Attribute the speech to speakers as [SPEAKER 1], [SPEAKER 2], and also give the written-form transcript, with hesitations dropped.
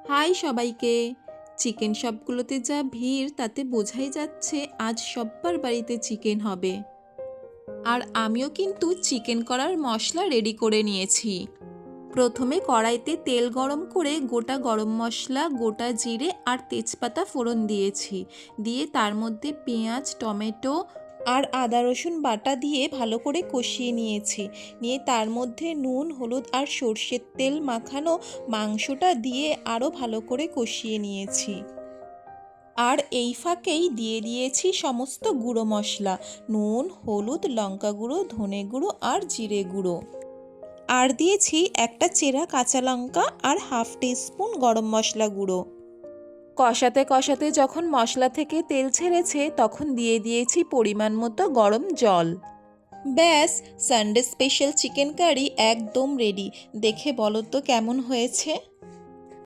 [SPEAKER 1] High সবাইকে। Chicken শপগুলোতে যা ভিড় তাতে বোঝাই যাচ্ছে আজ সব্বার বাড়িতে চিকেন হবে। আর আমিও কিন্তু চিকেন করার মশলা রেডি করে নিয়েছি। প্রথমে কড়াইতে তেল গরম করে গোটা গরম মশলা, গোটা জিরে আর তেজপাতা ফোড়ন দিয়েছি। দিয়ে তার মধ্যে পেঁয়াজ, টমেটো আর আদা রসুন বাটা দিয়ে ভালো করে কষিয়ে নিয়েছি। নিয়ে তার মধ্যে নুন, হলুদ আর সর্ষের তেল মাখানো মাংসটা দিয়ে আরও ভালো করে কষিয়ে নিয়েছি। আর এই ফাঁকেই দিয়ে দিয়েছি সমস্ত গুঁড়ো মশলা, নুন, হলুদ, লঙ্কা গুঁড়ো, ধনে গুঁড়ো আর জিরে গুঁড়ো। আর দিয়েছি একটা চেরা কাঁচা লঙ্কা আর হাফ টিস্পুন গরম মশলা গুঁড়ো। কষাতে কষাতে যখন মশলা থেকে তেল ছেড়েছে তখন দিয়ে দিয়েছি পরিমাণ মতো গরম জল। ব্যাস, সানডে স্পেশাল চিকেন কারি একদম রেডি। দেখে বলো তো কেমন হয়েছে।